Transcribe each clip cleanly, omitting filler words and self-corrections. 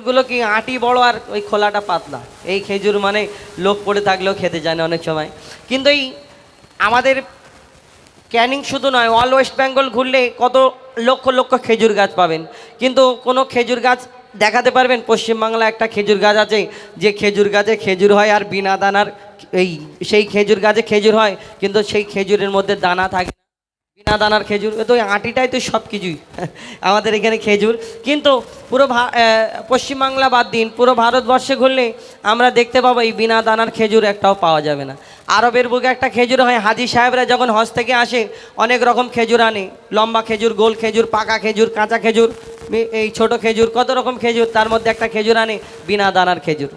গুলো কি আঁটি বড় আর ওই খোলাটা পাতলা, এই খেজুর মানে লোক পড়ে থাকলেও খেতে জানে অনেক সময়। কিন্তু এই আমাদের ক্যানিং শুধু নয়, অল ওয়েস্ট বেঙ্গল ঘুরলে কত লক্ষ লক্ষ খেজুর গাছ পাবেন, কিন্তু কোনো খেজুর গাছ দেখাতে পারবেন পশ্চিমবাংলায় একটা খেজুর গাছ আছে যে খেজুর গাছে খেজুর হয় আর বিনা দানার, এই সেই খেজুর গাছে খেজুর হয় কিন্তু সেই খেজুরের মধ্যে দানা থাকে না, বিনা দানার খেজুর। তো ওই আঁটিটাই তো সব কিছুই আমাদের এখানে খেজুর। কিন্তু পুরো পশ্চিমবাংলা বাদ দিন, পুরো ভারতবর্ষে ঘুরলে আমরা দেখতে পাবো এই বিনা দানার খেজুর একটাও পাওয়া যাবে না। আরবের বুকে একটা খেজুর হয়, হাজি সাহেবরা যখন হজ থেকে আসে অনেক রকম খেজুর আনে, লম্বা খেজুর, গোল খেজুর, পাকা খেজুর, কাঁচা খেজুর, এই ছোট খেজুর, কত রকম খেজুর, তার মধ্যে একটা খেজুর আনে বিনা দানার খেজুর।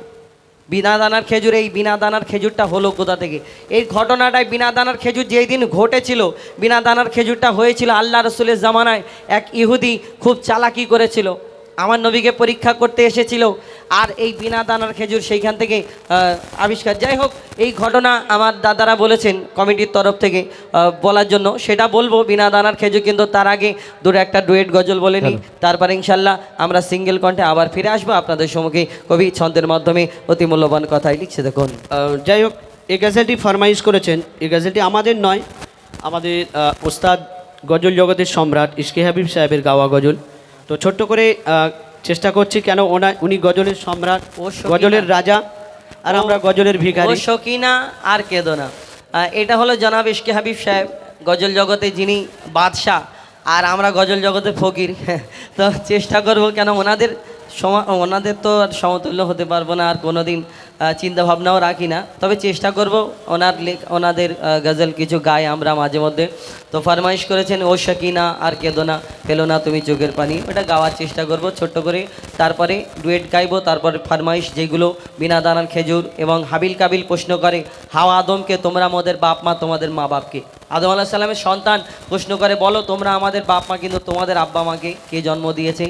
বিনা দানার খেজুর, এই বিনা দানার খেজুরটা হলো কোথা থেকে? এই ঘটনাটায় বিনা দানার খেজুর যেই দিন ঘটেছিল, বিনা দানার খেজুরটা হয়েছিল আল্লাহ রসুলের জামানায়। এক ইহুদি খুব চালাকি করেছিল, আমার নবীকে পরীক্ষা করতে এসেছিল, আর এই বিনা দানার খেজুর সেইখান থেকে আবিষ্কার। যাই হোক, এই ঘটনা আমার দাদারা বলেছেন কমিটির তরফ থেকে বলার জন্য, সেটা বলবো বিনা দানার খেজুর। কিন্তু তার আগে দূরে একটা ডুয়েট গজল বলে নিই, তারপরে ইনশাল্লাহ আমরা সিঙ্গেল কণ্ঠে আবার ফিরে আসবো আপনাদের সম্মুখে। কবি ছন্দের মাধ্যমে অতি মূল্যবান কথাই লিখছে, দেখুন। যাই হোক, এই গজলটি ফরমাইশ করেছেন, এই গজলটি আমাদের নয়, আমাদের ওস্তাদ গজল জগতের সম্রাট ইশকে হাবিব সাহেবের গাওয়া গজল। তো ছোট্ট করে চেষ্টা করছি, কেন উনি গজলের সম্রাট, গজলের রাজা, আর আমরা গজলের ভিখারি। ও শকিনা আর কেদো না, এটা হলো জনাব ইশকে হাবিব সাহেব, গজল জগতে যিনি বাদশাহ, আর আমরা গজল জগতে ফকির। তো চেষ্টা করব, কেন ওনাদের তো আর সমতুল্য হতে পারবো না, আর কোনো দিন চিন্তা ভাবনাও রাখি না, তবে চেষ্টা করব ওনাদের গজল কিছু গাই আমরা মাঝে মধ্যে। তো ফরমাইশ করেছেন ও শকিনা আর কেদো না, ফেলো না তুমি চোখের পানি, ওটা গাওয়ার চেষ্টা করব ছোট্ট করে, তারপরে ডুয়েট গাইবো, তারপরে ফরমাইশ যেগুলো বিনা দানার খেজুর। এবং হাবিল কাবিল প্রশ্ন করে, হাওয়া আদমকে তোমরা আমাদের বাপ মা, তোমাদের মা বাপকে? আদম আলাইহিস সালামের সন্তান প্রশ্ন করে, বলো তোমরা আমাদের বাপ মা, কিন্তু তোমাদের আব্বা মাকে কে জন্ম দিয়েছে?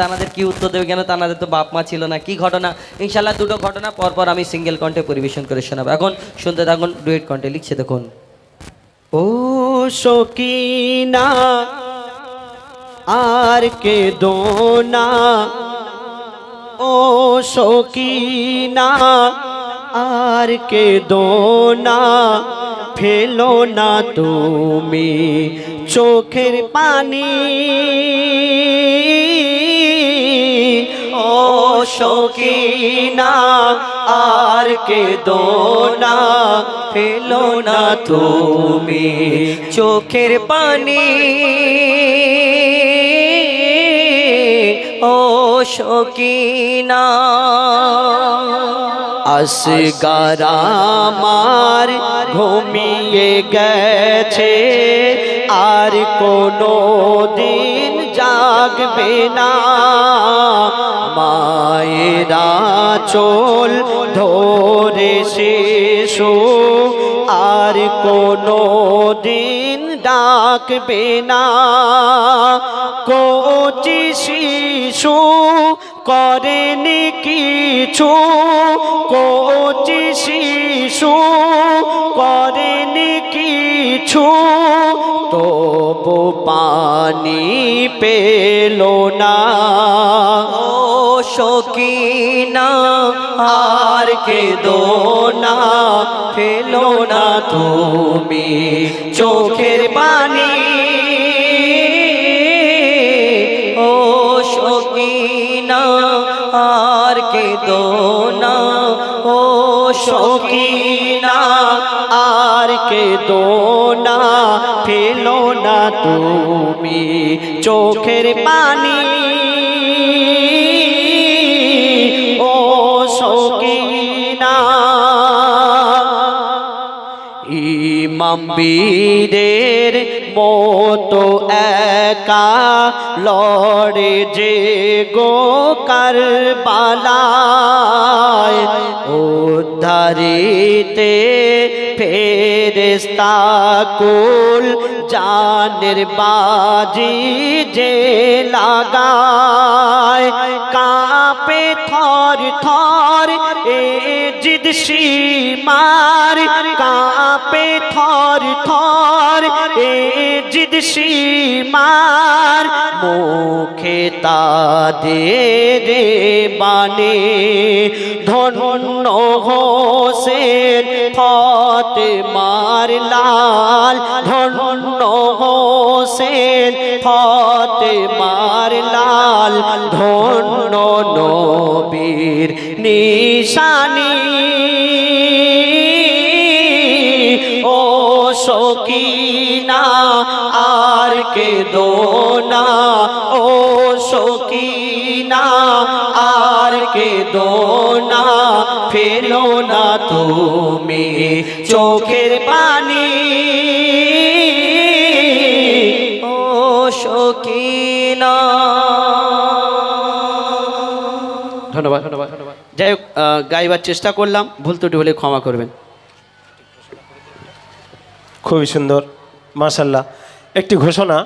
তানাদের কি উত্তর দেবে, কেন তানাদের তো বাপ মা ছিল না? কি ঘটনা? ইনশাল্লাহ দুটো ঘটনা পরপর আমি সিঙ্গেল কণ্ঠে পরিবেশন করে শোনাবো। এখন শুনতে থাকুন, ডুয়েট কণ্ঠে লিখছে, দেখুন। ও শকিনা আর কেদো না, ও শকিনা আর কেদো না, ফেলো না তুমি চোখের পানি, ও শকিনা আর কেদো না, ফেলো না তুমি চোখের পানি, ও শকিনা। আসগার আমার ঘুমিয়ে গেছে, আর কোনো দিন জাগবে না, মায়েরা চোল ধরে শিশু আর কোনো দিন ডাকবে না, কচি শিশু করেনি কিছু, কচি শিশু করেনি কিছু, তবু পানি পেল না, ও শকিনা আর কেদো না, ফেলো না তুমি চোখের পানি, ও শকিনা আর কেদো না, ও শকিনা আর কেদো না, ফেলো না তুমি চোখের পানি, ও শকিনা। ইমাম বীরের মতো একা লড়ে যে গো কারবালায়, উদ্ধারিতে ফেরেশতা কুল জানের বাজি যে লাগায়, কাঁপে থর থর এ জিদ সীমার কাঁপে থর থর এ জিদ সীমার মুখে তাদের বানে ধন্য হোসেন ফাতেমার লাল ধন্য হোসেন ফাতেমার লাল ধন্য নবীর নিশানি ও সকিনা আর কে দোনা ও সকিনা আর কে দোনা ফেলো না তুমি চোখের পানি ও সকিনা। ধন্যবাদ ধন্যবাদ ধন্যবাদ। যাই হোক গাইবার চেষ্টা করলাম, ভুল ত্রুটি হলে ক্ষমা করবেন। খুবই সুন্দর, মাশাল্লাহ। একটি ঘোষণা,